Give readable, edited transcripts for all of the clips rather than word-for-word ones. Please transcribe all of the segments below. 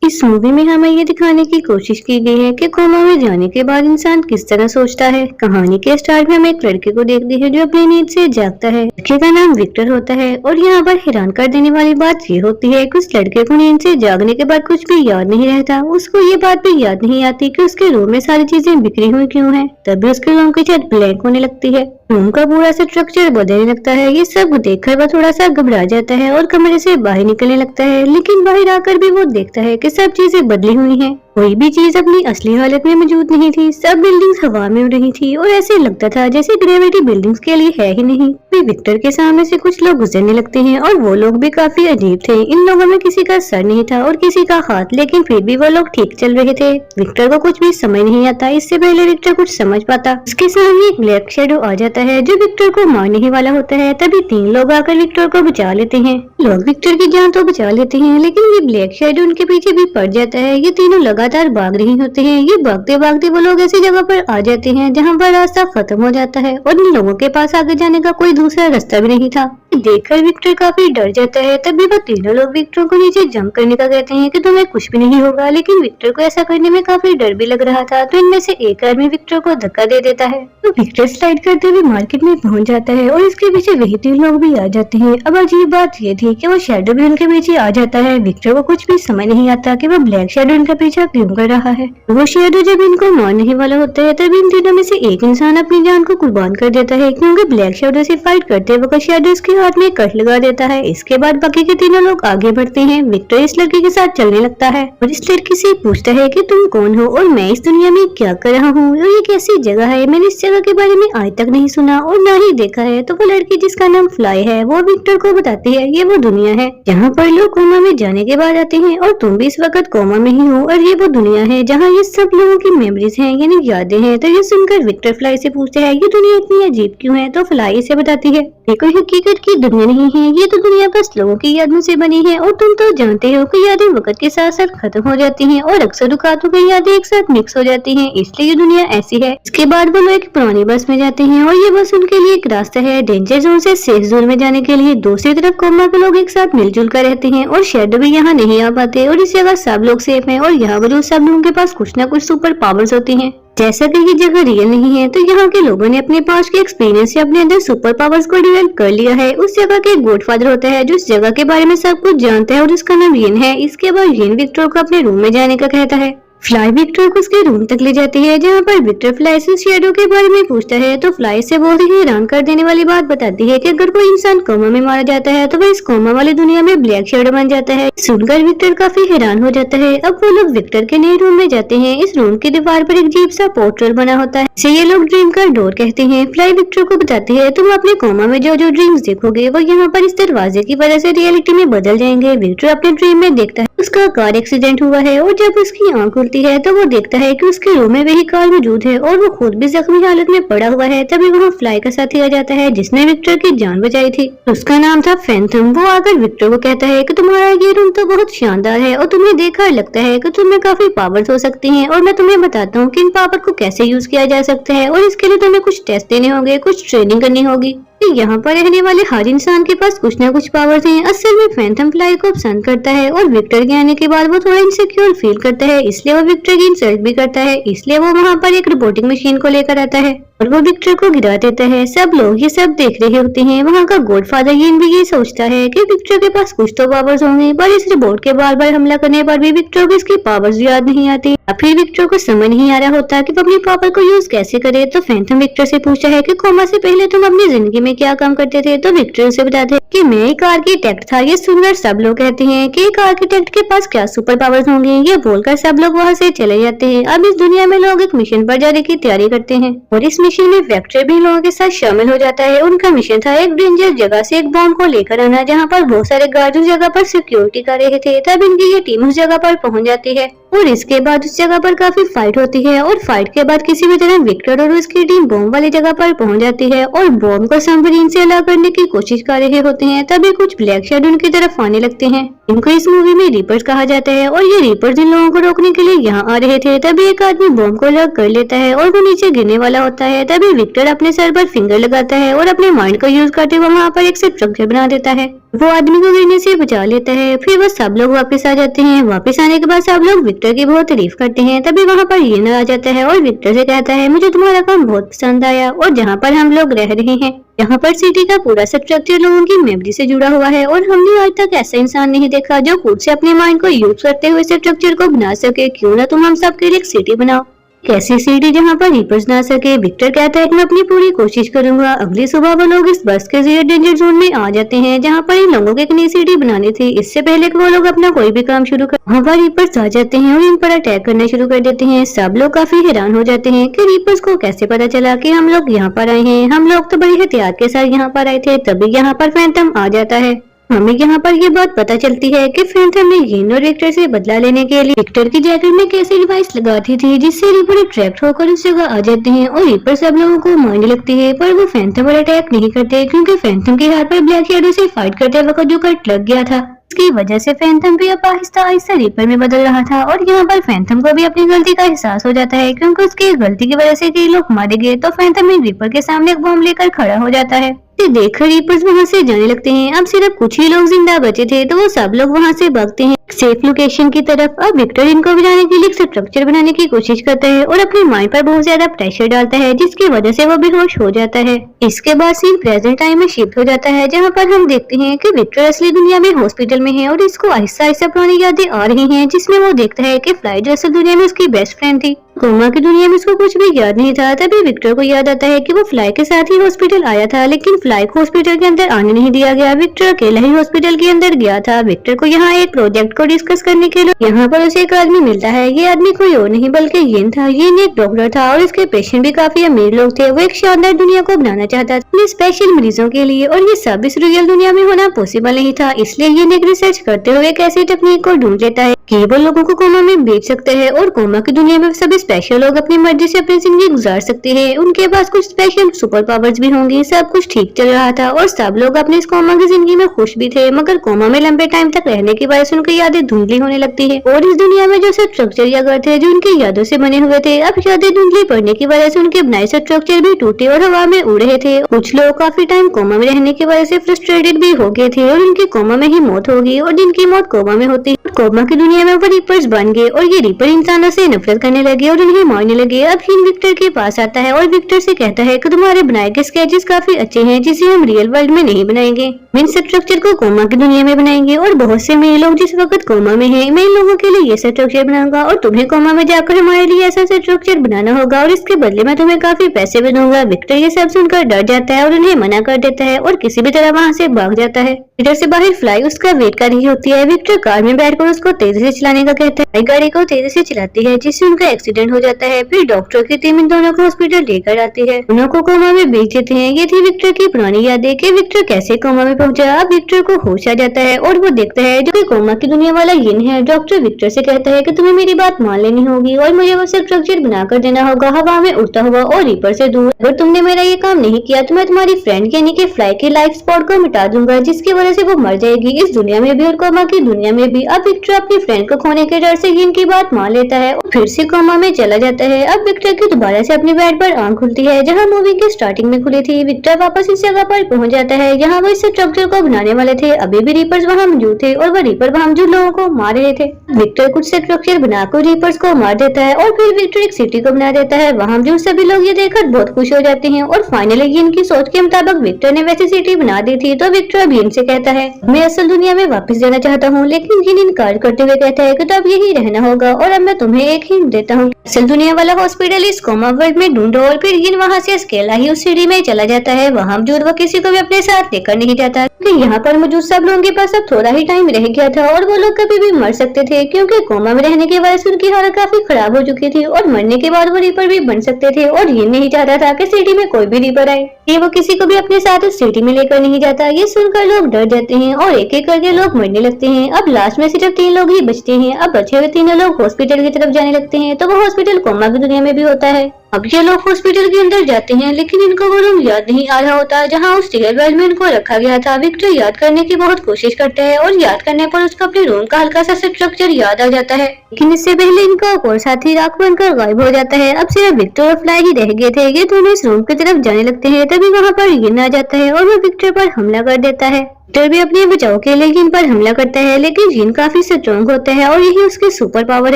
इस मूवी में हमें ये दिखाने की कोशिश की गई है कि कोमा में जाने के बाद इंसान किस तरह सोचता है। कहानी के स्टार्ट में हम एक लड़के को देखते हैं जो अपनी नींद से जागता है। लड़के का नाम विक्टर होता है और यहाँ पर हैरान कर देने वाली बात ये होती है कि उस लड़के को नींद से जागने के बाद कुछ भी याद नहीं रहता। उसको ये बात भी याद नहीं आती कि उसके रूम में सारी चीजें बिखरी हुई क्यों है। तभी उसके रूम की छत ब्लैक होने लगती है। रूम का पूरा स्ट्रक्चर बदलने लगता है। ये सब देखकर वह थोड़ा सा घबरा जाता है और कमरे से बाहर निकलने लगता है, लेकिन बाहर आकर भी वो देखता है कि सब चीजें बदली हुई हैं। कोई भी चीज अपनी असली हालत में मौजूद नहीं थी। सब बिल्डिंग्स हवा में उड़ रही थी और ऐसे लगता था जैसे ग्रेविटी बिल्डिंग्स के लिए है ही नहीं। फिर विक्टर के सामने से कुछ लोग गुजरने लगते हैं और वो लोग भी काफी अजीब थे। इन लोगों में किसी का सर नहीं था और किसी का हाथ, लेकिन फिर भी वो लोग ठीक चल रहे थे। विक्टर को कुछ भी समझ नहीं आता। इससे पहले विक्टर कुछ समझ पाता, उसके सामने एक ब्लैक शैडो आ जाता है जो विक्टर को मारने ही वाला होता है। तभी 3 लोग आकर विक्टर को बचा लेते हैं। लोग विक्टर की जान तो बचा लेते हैं, लेकिन ये ब्लैक शैडो उनके पीछे भी पड़ जाता है। ये तीनों लगातार भाग रही होते हैं। ये भागते भागते वो लोग ऐसी जगह पर आ जाते हैं जहाँ पर रास्ता खत्म हो जाता है और इन लोगों के पास आगे जाने का कोई दूसरा रास्ता भी नहीं था। देखकर विक्टर काफी डर जाता है। तभी वो तीनों लोग विक्टर को नीचे जंप करने का कहते हैं कि तुम्हें कुछ भी नहीं होगा, लेकिन विक्टर को ऐसा करने में काफी डर भी लग रहा था। तो इनमें से एक आदमी विक्टर को धक्का दे देता है तो विक्टर स्लाइड करते हुए मार्केट में पहुंच जाता है और इसके पीछे वही 3 लोग भी आ जाते हैं। अब अजीब बात ये थी कि वो शैडो भी उनके पीछे आ जाता है। विक्टर को कुछ भी समझ नहीं आता कि वो ब्लैक शैडो इनका पीछा क्यों कर रहा है। वो शैडो जब इनको मारने ही वाला होता है तभी इन तीनों में से एक इंसान अपनी जान को कुर्बान कर देता है, क्योंकि ब्लैक शैडो से फाइट करते वक्त शैडो उसके हाथ में कट लगा देता है। इसके बाद बाकी के तीनों लोग आगे बढ़ते हैं। विक्टर इस लड़की के साथ चलने लगता है और इस लड़की से पूछता है कि तुम कौन हो और मैं इस दुनिया में क्या कर रहा हूँ और ये कैसी जगह है। मैंने इस जगह के बारे में आज तक नहीं सुना और ना ही देखा है। तो वो लड़की जिसका नाम फ्लाई है वो विक्टर को बताती है ये वो दुनिया है जहाँ पर लोग कोमा में जाने के बाद आते हैं और तुम भी इस वक्त कोमा में ही हो और ये वो दुनिया है जहाँ ये सब लोगों की मेमोरीज हैं, यानी यादें हैं। तो ये सुनकर विक्टर फ्लाई से पूछता है ये दुनिया इतनी अजीब क्यों है। तो फ्लाई इसे बताती है ये कोई हकीकत की दुनिया नहीं है, ये तो दुनिया बस लोगों की यादों से बनी है और तुम तो जानते हो कि यादें वक्त के साथ साथ खत्म हो जाती हैं और अक्सर दुखातों की यादें एक साथ मिक्स हो जाती हैं, इसलिए ये दुनिया ऐसी है। इसके बाद वो लोग एक पुरानी बस में जाते हैं और ये बस उनके लिए एक रास्ता है डेंजर जोन से सेफ जोन में जाने के लिए। दूसरी तरफ कोमा के लोग एक साथ मिलजुल कर रहते हैं और शैडो भी यहाँ नहीं आ पाते और इस जगह सब लोग सेफ हैं और यहाँ मौजूद सब लोगों के पास कुछ न कुछ सुपर पावर्स होती हैं। जैसा कि ये जगह रियल नहीं है तो यहाँ के लोगों ने अपने पास के एक्सपीरियंस से अपने अंदर सुपर पावर्स को डेवलप कर लिया है। उस जगह के गॉडफादर होता है जो इस जगह के बारे में सब कुछ जानता है और इसका नाम येन है। इसके बाद येन विक्टर को अपने रूम में जाने का कहता है। फ्लाई विक्टर को उसके रूम तक ले जाती है जहाँ पर विक्टर फ्लाई से शैडो के बारे में पूछता है तो फ्लाई से बहुत ही हैरान कर देने वाली बात बताती है कि अगर कोई इंसान कोमा में मारा जाता है तो वह इस कोमा वाली दुनिया में ब्लैक शैडो बन जाता है। सुनकर विक्टर काफी हैरान हो जाता है। अब वो लोग विक्टर के नए रूम में जाते हैं। इस रूम की दीवार पर एक अजीब सा पोर्टल बना होता है, इसे ये लोग ड्रीम का डोर कहते हैं। फ्लाई विक्टर को बताती है तुम अपने कोमा में जो जो ड्रीम्स देखोगे वो यहाँ पर इस दरवाजे की वजह से रियलिटी में बदल जाएंगे। विक्टर अपने ड्रीम में देखता है उसका कार एक्सीडेंट हुआ है और जब उसकी आंख खुलती है तो वो देखता है कि उसके रूम में वही कार मौजूद है और वो खुद भी जख्मी हालत में पड़ा हुआ है। तभी वहाँ फ्लाई का साथी आ जाता है जिसने विक्टर की जान बचाई थी। उसका नाम था फैंथम। वो आकर विक्टर को कहता है कि तुम्हारा ये रूम तो बहुत शानदार है और तुम्हें देखकर लगता है कि तुम्हें काफी पावर्स हो सकती हैं और मैं तुम्हें बताता हूँ कि इन पावर को कैसे यूज किया जा सकता है और इसके लिए तुम्हें कुछ टेस्ट देने होंगे, कुछ ट्रेनिंग करनी होगी। यहाँ पर रहने वाले हर इंसान के पास कुछ न कुछ पावर्स हैं। असल में फैंथम फ्लाई को पसंद करता है और विक्टर के आने के बाद वो थोड़ा इनसिक्योर फील करता है, इसलिए वो विक्टर की इंसल्ट भी करता है। इसलिए वो वहाँ पर एक रोबोटिक मशीन को लेकर आता है और वो विक्टर को गिरा देता है। सब लोग ये सब देख रहे होते हैं। वहाँ का गॉडफादर येन भी ये सोचता है कि विक्टर के पास कुछ तो पावर्स होंगे, पर इस रोबोट के बार बार हमला करने पर भी विक्टर को इसकी पावर्स याद नहीं आती। फिर विक्टर को समझ नहीं आ रहा होता कि वो अपनी पावर को यूज कैसे करे। तो फैंथम विक्टर से पूछता है कि कोमा से पहले तुम अपनी जिंदगी में क्या काम करते थे। तो विक्टर उसे बताते हैं कि मैं एक आर्किटेक्ट था। ये सुनकर सब लोग कहते हैं कि एक आर्किटेक्ट के पास क्या सुपर पावर्स होंगे। ये बोलकर सब लोग वहाँ से चले जाते हैं। अब इस दुनिया में लोग एक मिशन पर जाने की तैयारी करते हैं और इस मिशन में वेक्टर भी लोगों के साथ शामिल हो जाता है। उनका मिशन था एक डेंजर जगह से एक बॉम्ब को लेकर आना जहाँ पर बहुत सारे गार्ड उस जगह पर सिक्योरिटी कर रहे थे। तब इनकी ये टीम उस जगह पर पहुँच जाती है और इसके बाद उस जगह पर काफी फाइट होती है और फाइट के बाद किसी भी तरह विक्टर और उसकी टीम बॉम्ब वाली जगह पर पहुंच जाती है और बॉम्ब को सबमरीन से अलग करने की कोशिश कर रहे होते हैं। तभी कुछ ब्लैक शैडो उनकी तरफ आने लगते हैं। इनको इस मूवी में रीपर्स कहा जाता है और ये रीपर्स इन लोगों को रोकने के लिए यहाँ आ रहे थे। तभी एक आदमी बॉम्ब को अलग कर लेता है और वो नीचे गिरने वाला होता है। तभी विक्टर अपने सर पर फिंगर लगाता है और अपने माइंड को यूज करते हुए वहाँ पर एक स्ट्रक्चर बना देता है। वो आदमी को गिरने से बचा लेता है। फिर वो सब लोग वापस आ जाते हैं। वापस आने के बाद सब लोग विक्टर की बहुत तारीफ करते हैं। तभी वहाँ पर येन आ जाता है और विक्टर से कहता है मुझे तुम्हारा काम बहुत पसंद आया और जहाँ पर हम लोग रह रहे हैं यहाँ पर सिटी का पूरा स्ट्रक्चर लोगों की मेमोरी से जुड़ा हुआ है और हमने आज तक ऐसा इंसान नहीं देखा जो खुद से अपने माइंड को यूज करते हुए स्ट्रक्चर को बना सके। क्यों ना तुम हम सबके लिए एक सिटी बनाओ, कैसी सिटी जहाँ पर रीपर्स ना सके। विक्टर कहता है कि मैं अपनी पूरी कोशिश करूंगा। अगली सुबह वो लोग इस बस के जरिए डेंजर जोन में आ जाते हैं जहाँ पर इन लोगों को एक नई सिटी बनानी थी। इससे पहले कि वो लोग अपना कोई भी काम शुरू कर वहाँ पर रीपर्स आ जाते हैं और इन पर अटैक करना शुरू कर देते हैं। सब लोग काफी हैरान हो जाते हैं कि रीपर्स को कैसे पता चला कि हम लोग यहाँ पर आए हैं। हम लोग तो बड़ी एहतियात के साथ यहाँ पर आए थे। तभी यहाँ पर फैंटम आ जाता है। हमें यहाँ पर ये बात पता चलती है कि फैंटम ने येन और विक्टर से बदला लेने के लिए विक्टर की जैकेट में कैसी डिवाइस लगाती थी जिससे रीपर अट्रैक्ट होकर उस जगह आ जाते हैं और रीपर सब लोगों को मारने लगती है। पर वो फैंटम पर अटैक नहीं करते क्योंकि फैंटम के हाथ पर ब्लैक शैडो से फाइट करते वक्त जो कट लग गया था इसकी वजह से फैंटम भी अब आहिस्ता आहिस्ता रीपर में बदल रहा था। और यहाँ पर फैंटम को भी अपनी गलती का एहसास हो जाता है क्योंकि उसकी गलती की वजह से कई लोग मारे गए। तो फैंटम एक रीपर के सामने एक बॉम्ब लेकर खड़ा हो जाता है। देखकर रीपर्स वहाँ से जाने लगते हैं। अब सिर्फ कुछ ही लोग जिंदा बचे थे तो वो सब लोग वहाँ से भागते हैं सेफ लोकेशन की तरफ। अब विक्टर इनको बचाने के लिए एक स्ट्रक्चर बनाने की कोशिश करता है और अपने माइंड पर बहुत ज्यादा प्रेशर डालता है जिसकी वजह से वो बेहोश हो जाता है। इसके बाद सीन प्रेजेंट टाइम में शिफ्ट हो जाता है जहाँ पर हम देखते हैं कि विक्टर असली दुनिया में हॉस्पिटल में है और इसको आहिस्ता आहिस्ता पुरानी यादें आ रही हैं जिसमें वो देखता है कि फ्लाई जो असल दुनिया में उसकी बेस्ट फ्रेंड थी। कोमा की दुनिया में उसको कुछ भी याद नहीं था। तभी विक्टर को याद आता है कि वो फ्लाई के साथ ही हॉस्पिटल आया था लेकिन फ्लाई को हॉस्पिटल के अंदर आने नहीं दिया गया। विक्टर अकेला ही हॉस्पिटल के अंदर गया था। विक्टर को यहाँ एक प्रोजेक्ट को डिस्कस करने के लिए यहाँ पर उसे एक आदमी मिलता है। ये आदमी कोई और नहीं बल्कि येन था। येन एक डॉक्टर था और इसके पेशेंट भी काफी अमीर लोग थे। वो एक शानदार दुनिया को बनाना चाहता था स्पेशल मरीजों के लिए और ये सब इस रियल दुनिया में होना पॉसिबल नहीं था। इसलिए येन एक रिसर्च करते हुए एक ऐसी टेक्निक को ढूंढ लेता है कि वो लोगों को कोमा में भेज सकते हैं और कोमा की दुनिया में सभी स्पेशल लोग अपनी मर्जी से अपनी जिंदगी गुजार सकते हैं। उनके पास कुछ स्पेशल सुपर पावर्स भी होंगी। सब कुछ ठीक चल रहा था और सब लोग अपने इस कोमा की जिंदगी में खुश भी थे। मगर कोमा में लंबे टाइम तक रहने की वजह से उनकी यादें धुंधली होने लगती है और इस दुनिया में जो स्ट्रक्चर या घर थे जो उनकी यादों से बने हुए थे अब यादें धुंधली पड़ने की वजह से उनके बनाए स्ट्रक्चर भी टूटे और हवा में उड़ रहे थे। कुछ लोग काफी टाइम कोमा में रहने की वजह से फ्रस्ट्रेटेड भी हो गए थे और उनकी कोमा में ही मौत होगी और जिनकी मौत कोमा में होती कोमा की दुनिया में वो रीपर्स बन गए और ये रीपर इंसानों से नफरत करने लगे और उन्हें मारने लगे। अब हिन विक्टर के पास आता है और विक्टर से कहता है कि तुम्हारे बनाए गए स्केचेस काफी अच्छे हैं जिसे हम रियल वर्ल्ड में नहीं बनाएंगे। मैं स्ट्रक्चर को कोमा की दुनिया में बनाएंगे और बहुत से मेरे लोग जिस वक्त कोमा में हैं मैं इन लोगों के लिए ये स्ट्रक्चर बनाऊंगा और तुम्हें कोमा में जाकर हमारे लिए ऐसा स्ट्रक्चर बनाना होगा और इसके बदले में तुम्हें काफी पैसे भी दूंगा। विक्टर ये सब सुनकर डर जाता है और उन्हें मना कर देता है और किसी भी तरह वहाँ से भाग जाता है। इधर से बाहर फ्लाई उसका वेट कर रही होती है। विक्टर कार में बैठकर उसको तेजी से चलाने का कहता है। गाड़ी को तेजी से चलाती है जिससे उनका एक्सीडेंट हो जाता है। फिर डॉक्टर की टीम इन दोनों को हॉस्पिटल लेकर आती है। दोनों को कोमा में भेज देते हैं। ये थी विक्टर की पुरानी यादें कि विक्टर कैसे कोमा में पहुंचा। अब विक्टर को होश आ जाता है और वो देखता है जो कि कोमा की दुनिया वाला येन है। डॉक्टर विक्टर से कहता है कि तुम्हें मेरी बात मान लेनी होगी और मुझे वो स्ट्रक्चर बनाकर देना होगा हवा में उड़ता हुआ और रीपर से दूर। अगर तुमने मेरा ये काम नहीं किया तो मैं तुम्हारी फ्रेंड यानी कि फ्लाई के लाइफ स्पॉट को मिटा दूंगा जिसकी वजह से वो मर जाएगी इस दुनिया में भी और कोमा की दुनिया में भी। अब विक्टर अपनी फ्रेंड को खोने के डर से येन की बात मान लेता है और फिर से कोमा में चला जाता है। अब विक्टर की दोबारा से अपने बेड पर आंख खुलती है जहाँ मूवी की स्टार्टिंग में खुली थी। विक्टर वापस इस जगह पर पहुंच जाता है जहाँ वो इस स्ट्रक्चर को बनाने वाले थे। अभी भी रीपर्स वहाँ मौजूद थे और वह रीपर वहाँ मौजूद लोगों को मार रहे थे। विक्टर कुछ स्ट्रक्चर बनाकर रीपर्स को मार देता है और फिर विक्टर एक सिटी को बना देता है। वहाँ मौजूद सभी लोग ये देखकर बहुत खुश हो जाते हैं और फाइनली येन की सोच के मुताबिक विक्टर ने वैसी सिटी बना दी थी। तो विक्टर अब येन से कहता है मैं असल दुनिया में वापस जाना चाहता हूँ लेकिन येन इनकार करते हुए कहता है कि तो अब यही रहना होगा और अब मैं तुम्हें एक हिंट देता हूँ असल दुनिया वाला हॉस्पिटल इस कोमा वर्ल्ड में ढूंढो और फिर इन वहाँ से अकेला ही उस सीढ़ी में चला जाता है। वहाँ मौजूद वो किसी को भी अपने साथ लेकर नहीं जाता क्योंकि यहाँ पर मौजूद सब लोगों के पास अब थोड़ा ही टाइम रह गया था और वो लोग कभी भी मर सकते थे क्योंकि कोमा में रहने की वजह से उनकी हालत काफी खराब हो चुकी थी और मरने के बाद वो रीपर भी बन सकते थे। और ये नहीं चाहता था कि सिटी में कोई भी रीपर आए, ये वो किसी को भी अपने साथ उस सिटी में लेकर नहीं जाता। ये सुनकर लोग डर जाते हैं और एक एक करके लोग मरने लगते हैं। अब लास्ट में सिर्फ 3 लोग ही बचते हैं। अब बचे हुए 3 लोग हॉस्पिटल की तरफ जाने लगते हैं तो वो हॉस्पिटल कोमा की दुनिया में भी होता है। अब ये लोग हॉस्पिटल के अंदर जाते हैं लेकिन इनको वो रूम याद नहीं आ रहा होता जहाँ उस रियल वर्ल्ड में इनको रखा गया था। विक्टर याद करने की बहुत कोशिश करता है और याद करने पर उसको अपने रूम का हल्का सा स्ट्रक्चर याद आ जाता है, लेकिन इससे पहले इनका एक और साथी राख बनकर गायब हो जाता है। अब सिर्फ विक्टर और फ्लाई ही रह गए थे। ये दोनों इस रूम की तरफ जाने लगते हैं तभी वहाँ पर यिन आ जाता है और वो विक्टर पर हमला कर देता है। विक्टर भी अपने बचाव के लिए यिन पर हमला करता है लेकिन यिन काफी स्ट्रॉन्ग होता है और यही उसकी सुपर पावर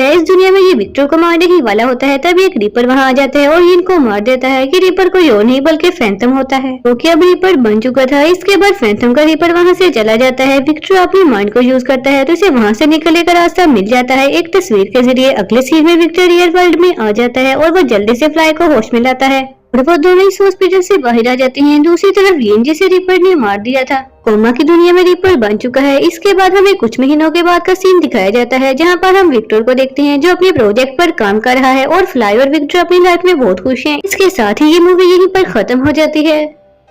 है। इस दुनिया में ये विक्टर को मारने ही वाला होता है तभी एक रीपर वहाँ आ जाता है और यिन को मार देता है कि रीपर कोई और नहीं बल्कि फैंटम होता है जो कि अब रीपर बन चुका था। इसके बाद फैंटम का रीपर वहाँ से चला जाता है। विक्टर अपनी माइंड को यूज करता है तो इसे वहाँ से निकलने का रास्ता मिल जाता है। एक तस्वीर के जरिए अगले सीन में विक्टर रियल वर्ल्ड में आ जाता है और वो जल्दी से फ्लाई को होश में लाता है और वो दोनों इस हॉस्पिटल से बाहर आ जाते हैं। दूसरी तरफ यिन जिसे रीपर ने मार दिया था कोमा की दुनिया में रीपर बन चुका है। इसके बाद हमें कुछ महीनों के बाद का सीन दिखाया जाता है जहाँ पर हम विक्टर को देखते हैं जो अपने प्रोजेक्ट पर काम कर रहा है और फ्लाई और विक्टर अपनी लाइफ में बहुत खुश हैं। इसके साथ ही ये मूवी यहीं पर खत्म हो जाती है।